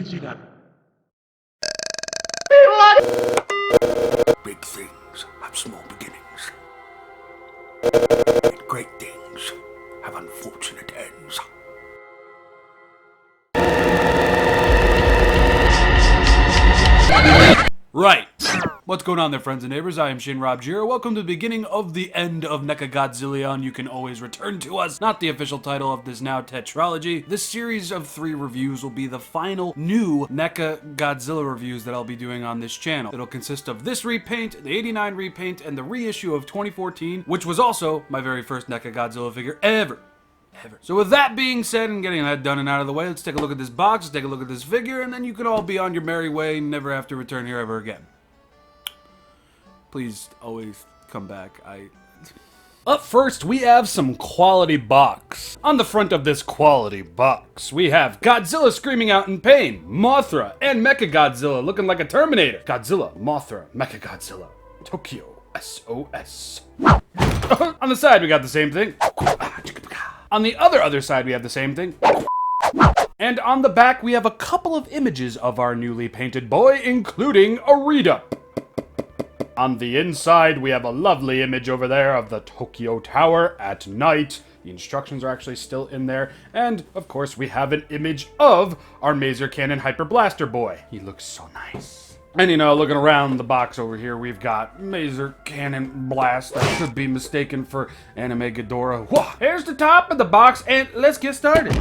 see that. Big things have small beginnings. And great things have unfortunate ends. Right. What's going on there, friends and neighbors? I am ShinRobjira. Welcome to the beginning of the end of NECA Godzilla. You can always return to us. Not the official title of this now tetralogy. This series of 3 reviews will be the final new NECA Godzilla reviews that I'll be doing on this channel. It'll consist of this repaint, the 89 repaint, and the reissue of 2014, which was also my very first NECA Godzilla figure ever. So with that being said and getting that done and out of the way, let's take a look at this box, let's take a look at this figure, and then you can all be on your merry way and never have to return here ever again. Please always come back. Up first, we have some quality box. On the front of this quality box, we have Godzilla screaming out in pain, Mothra, and Mecha Godzilla looking like a Terminator. Godzilla, Mothra, Mecha Godzilla, Tokyo, SOS. On the side, we got the same thing. On the other side, we have the same thing. And on the back, we have a couple of images of our newly painted boy, including a read-up. On the inside, we have a lovely image over there of the Tokyo Tower at night. The instructions are actually still in there. And, of course, we have an image of our Maser Cannon Hyper Blaster boy. He looks so nice. And, you know, looking around the box over here, we've got Maser Cannon Blast that could be mistaken for Anime Ghidorah. Whoa! Here's the top of the box, and let's get started.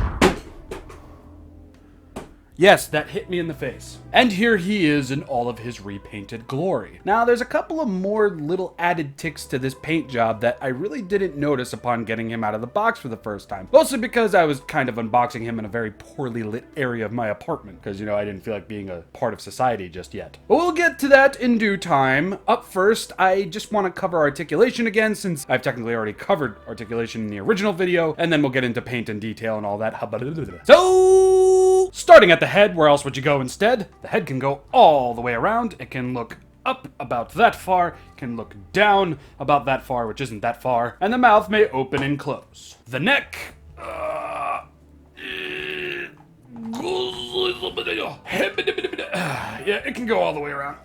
Yes, that hit me in the face. And here he is in all of his repainted glory. Now, there's a couple of more little added ticks to this paint job that I really didn't notice upon getting him out of the box for the first time. Mostly because I was kind of unboxing him in a very poorly lit area of my apartment, because, you know, I didn't feel like being a part of society just yet. But we'll get to that in due time. Up first, I just want to cover articulation again, since I've technically already covered articulation in the original video, and then we'll get into paint and detail and all that. So, starting at the head, where else would you go instead? The head can go all the way around. It can look up about that far, can look down about that far, which isn't that far, and the mouth may open and close. The neck yeah, it can go all the way around.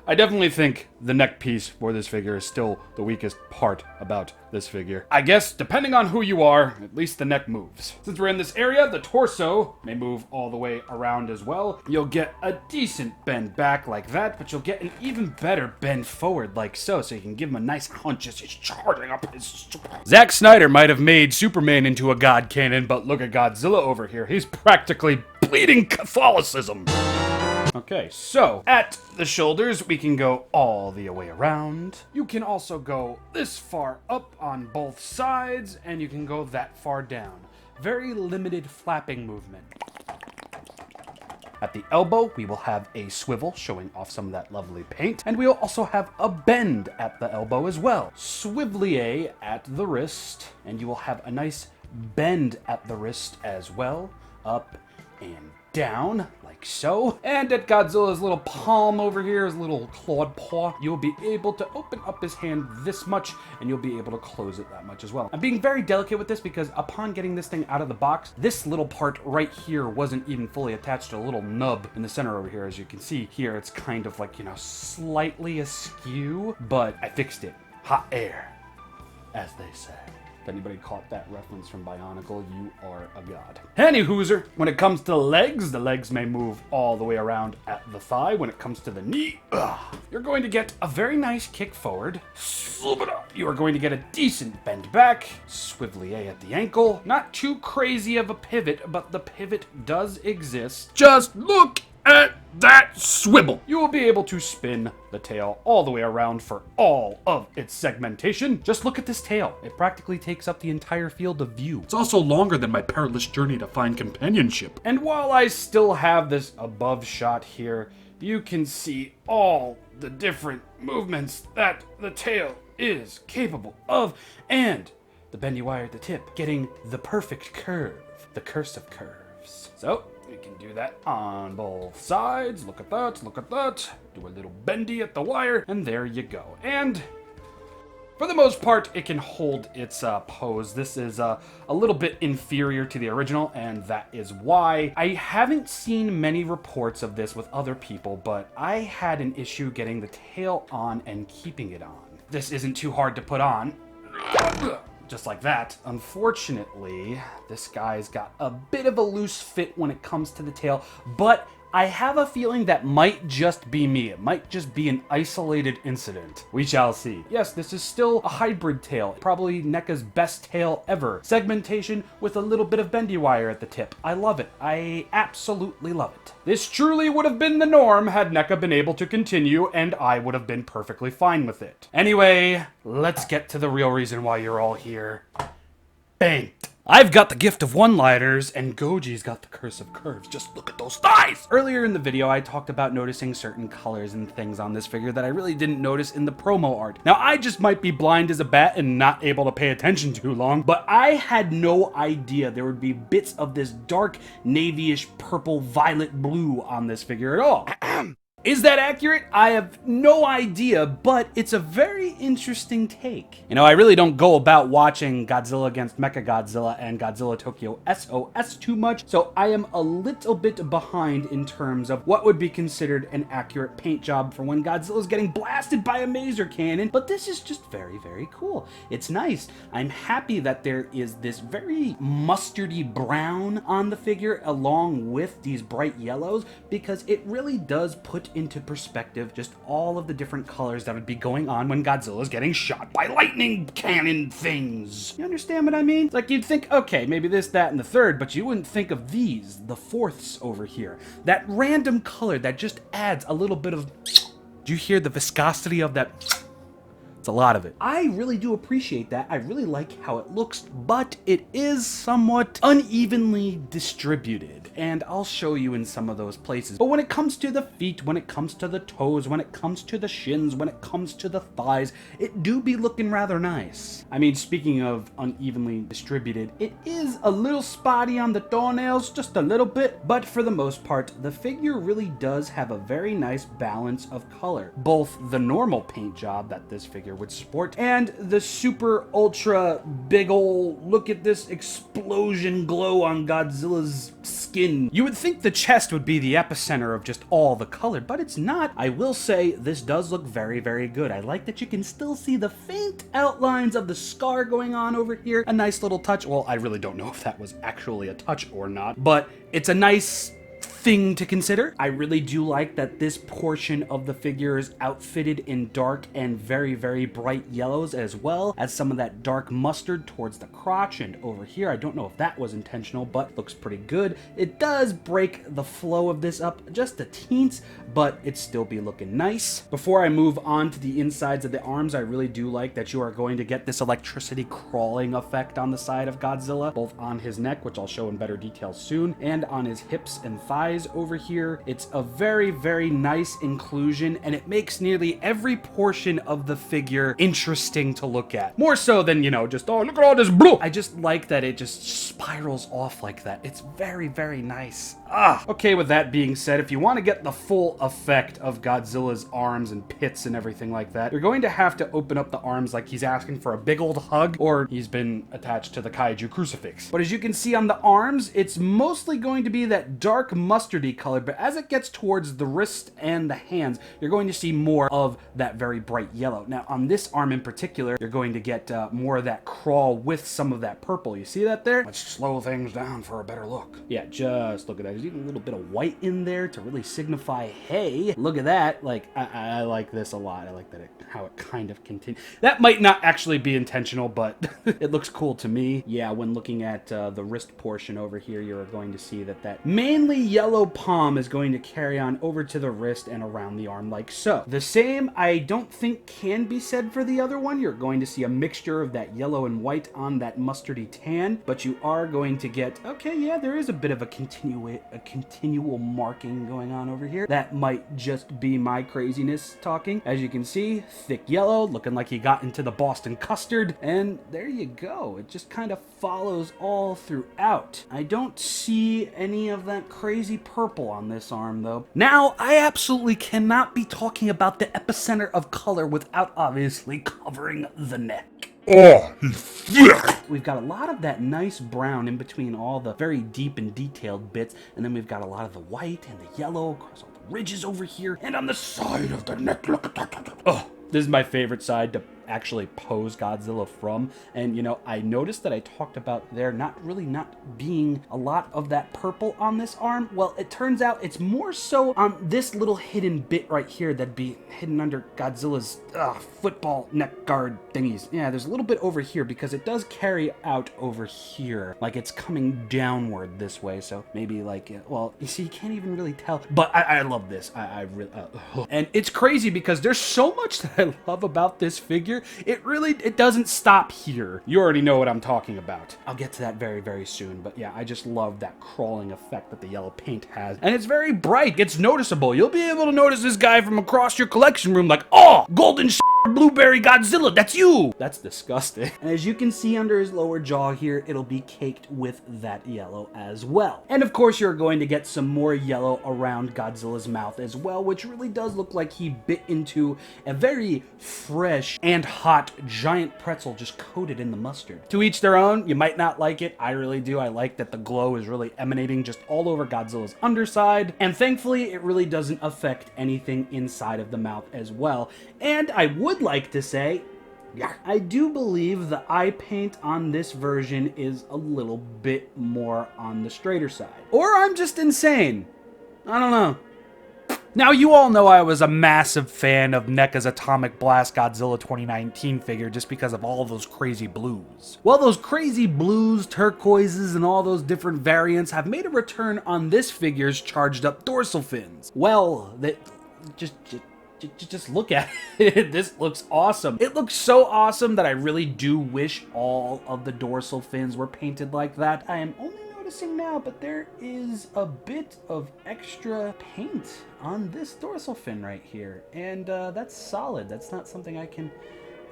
I definitely think the neck piece for this figure is still the weakest part about this figure. I guess, depending on who you are, at least the neck moves. Since we're in this area, the torso may move all the way around as well. You'll get a decent bend back like that, but you'll get an even better bend forward like so you can give him a nice hunch as he's charging up his... Zack Snyder might have made Superman into a god cannon, but look at Godzilla over here. He's practically bleeding Catholicism. Okay, so at the shoulders, we can go all the way around. You can also go this far up on both sides, and you can go that far down. Very limited flapping movement. At the elbow, we will have a swivel showing off some of that lovely paint, and we'll also have a bend at the elbow as well. Swivelier at the wrist, and you will have a nice bend at the wrist as well, up and down, like so. And at Godzilla's little palm over here, his little clawed paw, you'll be able to open up his hand this much, and you'll be able to close it that much as well. I'm being very delicate with this because upon getting this thing out of the box, this little part right here wasn't even fully attached to a little nub in the center over here. As you can see here, it's kind of like, you know, slightly askew, but I fixed it. Hot air, as they say. If anybody caught that reference from Bionicle, you are a god. Any-hooser, when it comes to the legs may move all the way around at the thigh. When it comes to the knee, you're going to get a very nice kick forward. You are going to get a decent bend back. Swivelier at the ankle. Not too crazy of a pivot, but the pivot does exist. Just look at that swivel. You will be able to spin the tail all the way around for all of its segmentation. Just look at this tail. It practically takes up the entire field of view. It's also longer than my perilous journey to find companionship. And while I still have this above shot here, you can see all the different movements that the tail is capable of, and the bendy wire at the tip getting the perfect curve, the curse of curves. So we can do that on both sides. Look at that, look at that. Do a little bendy at the wire, and there you go. And For the most part, it can hold its pose. This is a little bit inferior to the original, and that is why. I haven't seen many reports of this with other people, but I had an issue getting the tail on and keeping it on. This isn't too hard to put on. Just like that. Unfortunately, this guy's got a bit of a loose fit when it comes to the tail, but I have a feeling that might just be me. It might just be an isolated incident. We shall see. Yes, this is still a hybrid tail. Probably NECA's best tail ever. Segmentation with a little bit of bendy wire at the tip. I love it. I absolutely love it. This truly would have been the norm had NECA been able to continue, and I would have been perfectly fine with it. Anyway, let's get to the real reason why you're all here. Bang! I've got the gift of one-liners, and GOJI's got the curse of curves. Just look at those thighs! Earlier in the video, I talked about noticing certain colors and things on this figure that I really didn't notice in the promo art. Now, I just might be blind as a bat and not able to pay attention too long, but I had no idea there would be bits of this dark navy-ish purple violet blue on this figure at all. Is that accurate? I have no idea, but it's a very interesting take. You know, I really don't go about watching Godzilla against Mecha Godzilla and Godzilla Tokyo SOS too much, so I am a little bit behind in terms of what would be considered an accurate paint job for when Godzilla's getting blasted by a maser cannon, but this is just very, very cool. It's nice. I'm happy that there is this very mustardy brown on the figure along with these bright yellows, because it really does put into perspective just all of the different colors that would be going on when Godzilla's getting shot by lightning cannon things. You understand what I mean? It's like you'd think, okay, maybe this, that, and the third, but you wouldn't think of these, the fourths over here. That random color that just adds a little bit of... Do you hear the viscosity of that? It's a lot of it. I really do appreciate that. I really like how it looks, but it is somewhat unevenly distributed, and I'll show you in some of those places. But when it comes to the feet, when it comes to the toes, when it comes to the shins, when it comes to the thighs, it do be looking rather nice. I mean, speaking of unevenly distributed, it is a little spotty on the toenails, just a little bit, but for the most part, the figure really does have a very nice balance of color. Both the normal paint job that this figure would sport and the super ultra big ol' look at this explosion glow on Godzilla's skin. You would think the chest would be the epicenter of just all the color, but it's not. I will say this does look very, very good. I like that you can still see the faint outlines of the scar going on over here. A nice little touch. Well, I really don't know if that was actually a touch or not, but it's a nice thing to consider. I really do like that this portion of the figure is outfitted in dark and very, very bright yellows, as well as some of that dark mustard towards the crotch and over here. I don't know if that was intentional, but looks pretty good. It does break the flow of this up just a teens, but it still be looking nice. Before I move on to the insides of the arms, I really do like that you are going to get this electricity crawling effect on the side of Godzilla, both on his neck, which I'll show in better detail soon, and on his hips and thighs over here. It's a very, very nice inclusion, and it makes nearly every portion of the figure interesting to look at. More so than, you know, just, oh, look at all this blue. I just like that it just spirals off like that. It's very, very nice. Okay, with that being said, if you want to get the full effect of Godzilla's arms and pits and everything like that, you're going to have to open up the arms like he's asking for a big old hug, or he's been attached to the kaiju crucifix. But as you can see on the arms, it's mostly going to be that dark mustardy color, but as it gets towards the wrist and the hands, you're going to see more of that very bright yellow. Now, on this arm in particular, you're going to get more of that crawl with some of that purple. You see that there? Let's slow things down for a better look. Yeah, just look at that. There's even a little bit of white in there to really signify, hey, look at that. Like, I like this a lot. I like that how it kind of continues. That might not actually be intentional, but it looks cool to me. Yeah, when looking at the wrist portion over here, you're going to see that that mainly yellow palm is going to carry on over to the wrist and around the arm like so. The same, I don't think, can be said for the other one. You're going to see a mixture of that yellow and white on that mustardy tan, but you are going to get, okay, yeah, there is a bit of a continual marking going on over here. That might just be my craziness talking. As you can see, thick yellow, looking like he got into the Boston custard, and there you go. It just kind of follows all throughout. I don't see any of that crazy purple on this arm, though. Now, I absolutely cannot be talking about the epicenter of color without obviously covering the neck. Oh, We've got a lot of that nice brown in between all the very deep and detailed bits, and then we've got a lot of the white and the yellow across all the ridges over here, and on the side of the neck, look at that. Oh, this is my favorite side to actually pose Godzilla from. And you know, I noticed that I talked about there not being a lot of that purple on this arm. Well, it turns out it's more so on this little hidden bit right here that'd be hidden under Godzilla's football neck guard thingies. Yeah, there's a little bit over here because it does carry out over here, like it's coming downward this way. So maybe like, well, you see, you can't even really tell, but I love this. I really, and it's crazy because there's so much that I love about this figure. It doesn't stop here. You already know what I'm talking about. I'll get to that very, very soon. But yeah, I just love that crawling effect that the yellow paint has. And it's very bright. It's noticeable. You'll be able to notice this guy from across your collection room like, oh, golden blueberry Godzilla, that's you! That's disgusting. And as you can see under his lower jaw here, it'll be caked with that yellow as well. And of course, you're going to get some more yellow around Godzilla's mouth as well, which really does look like he bit into a very fresh and hot giant pretzel just coated in the mustard. To each their own. You might not like it. I really do. I like that the glow is really emanating just all over Godzilla's underside. And thankfully, it really doesn't affect anything inside of the mouth as well. And I would like to say, yeah, I do believe the eye paint on this version is a little bit more on the straighter side. Or I'm just insane. I don't know. Now, you all know I was a massive fan of NECA's Atomic Blast Godzilla 2019 figure just because of all those crazy blues. Well, those crazy blues, turquoises, and all those different variants have made a return on this figure's charged up dorsal fins. Well, just look at it. This looks awesome. It looks so awesome that I really do wish all of the dorsal fins were painted like that. I am only noticing now, but there is a bit of extra paint on this dorsal fin right here. And that's solid. That's not something I can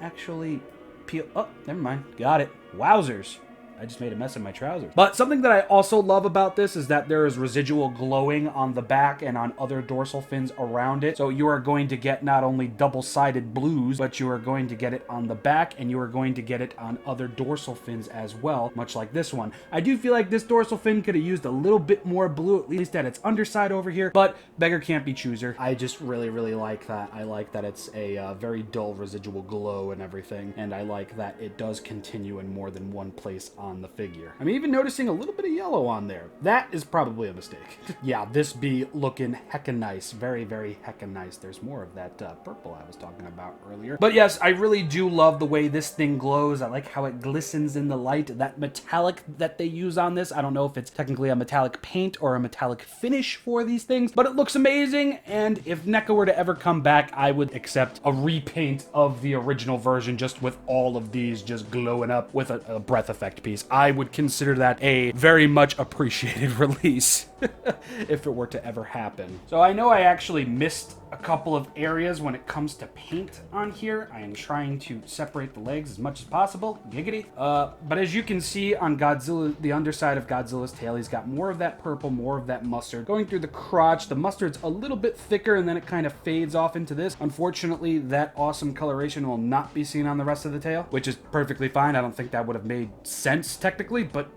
actually peel. Oh, never mind. Got it. Wowzers. I just made a mess of my trousers. But something that I also love about this is that there is residual glowing on the back and on other dorsal fins around it. So you are going to get not only double-sided blues, but you are going to get it on the back, and you are going to get it on other dorsal fins as well, much like this one. I do feel like this dorsal fin could have used a little bit more blue, at least at its underside over here, but beggar can't be chooser. I just really, really like that. I like that it's a very dull residual glow and everything, and I like that it does continue in more than one place on the figure. I'm even noticing a little bit of yellow on there. That is probably a mistake. Yeah, this be looking heckin' nice. Very, very heckin' nice. There's more of that purple I was talking about earlier. But yes, I really do love the way this thing glows. I like how it glistens in the light. That metallic that they use on this, I don't know if it's technically a metallic paint or a metallic finish for these things, but it looks amazing. And if NECA were to ever come back, I would accept a repaint of the original version just with all of these just glowing up with a breath effect piece. I would consider that a very much appreciated release if it were to ever happen. So I know I actually missed a couple of areas when it comes to paint on here. I am trying to separate the legs as much as possible. Giggity. But as you can see on Godzilla, the underside of Godzilla's tail, he's got more of that purple, more of that mustard. Going through the crotch, the mustard's a little bit thicker and then it kind of fades off into this. Unfortunately, that awesome coloration will not be seen on the rest of the tail, which is perfectly fine. I don't think that would have made sense technically, but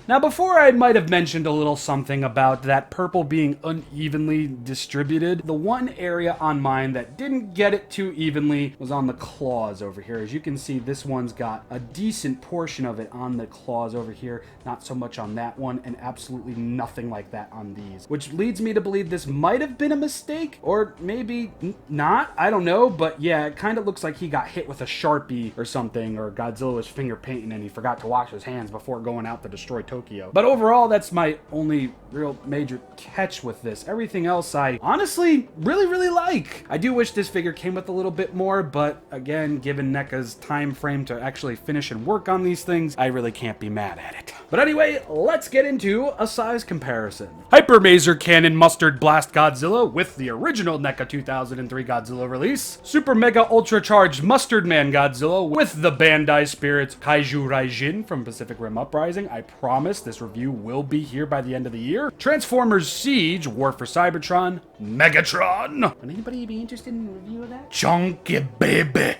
Now, before I might have mentioned a little something about that purple being unevenly distributed, the one area on mine that didn't get it too evenly was on the claws over here. As you can see, this one's got a decent portion of it on the claws over here, not so much on that one, and absolutely nothing like that on these, which leads me to believe this might have been a mistake, or maybe not, I don't know, but yeah, it kind of looks like he got hit with a Sharpie or something, or Godzilla was finger painting and he forgot to wash his hands before going out to destroy Tokyo. But overall, that's my only real major catch with this. Everything else I honestly really like. I do wish this figure came with a little bit more, but again, given NECA's time frame to actually finish and work on these things, I really can't be mad at it. But anyway, let's get into a size comparison. Hyper Maser Cannon Mustard Blast Godzilla with the original NECA 2003 Godzilla release. Super Mega Ultra Charged Mustard Man Godzilla with the Bandai Spirits Kaiju Raijin from Pacific Rim Uprising. I promise this review will be here by the end of the year. Transformers Siege War for Cybertron Megatron. Would anybody be interested in a review of that? Chunky Baby.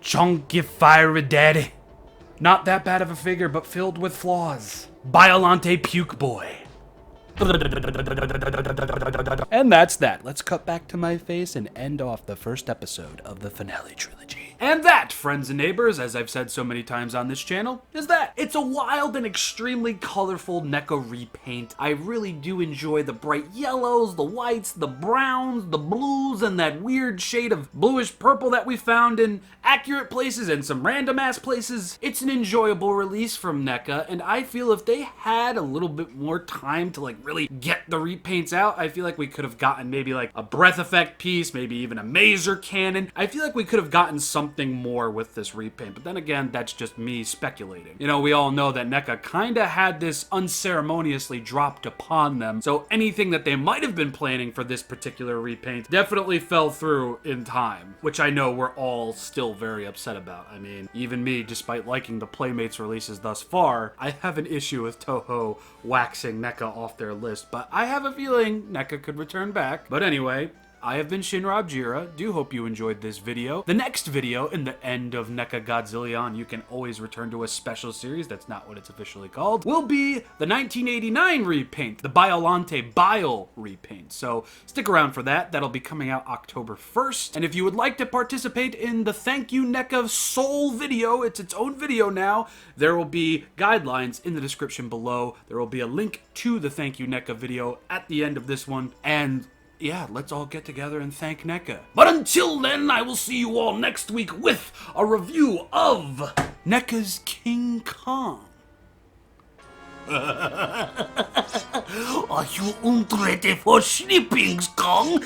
Chunky Fire Daddy. Not that bad of a figure, but filled with flaws. Biolante Puke Boy. And that's that. Let's cut back to my face and end off the first episode of the finale trilogy. And that, friends and neighbors, as I've said so many times on this channel, is that. It's a wild and extremely colorful NECA repaint. I really do enjoy the bright yellows, the whites, the browns, the blues, and that weird shade of bluish purple that we found in accurate places and some random ass places. It's an enjoyable release from NECA, and I feel if they had a little bit more time to like really get the repaints out, I feel like we could have gotten maybe like a breath effect piece, maybe even a maser cannon. I feel like we could have gotten something more with this repaint, but then again, that's just me speculating. You know, we all know that NECA kinda had this unceremoniously dropped upon them, so anything that they might have been planning for this particular repaint definitely fell through in time, which I know we're all still very upset about. I mean, even me, despite liking the Playmates releases thus far, I have an issue with Toho waxing NECA off their list, but I have a feeling NECA could return back. But anyway, I have been ShinRobjira. Do hope you enjoyed this video. The next video, in the end of NECA Godzilla, you can always return to a special series, that's not what it's officially called, will be the 1989 repaint, the Biolante Bile repaint. So stick around for that. That'll be coming out October 1st. And if you would like to participate in the Thank You NECA Soul video, it's its own video now, there will be guidelines in the description below. There will be a link to the Thank You NECA video at the end of this one. And yeah, let's all get together and thank NECA. But until then, I will see you all next week with a review of NECA's King Kong. Are you ready for sleeping, Kong?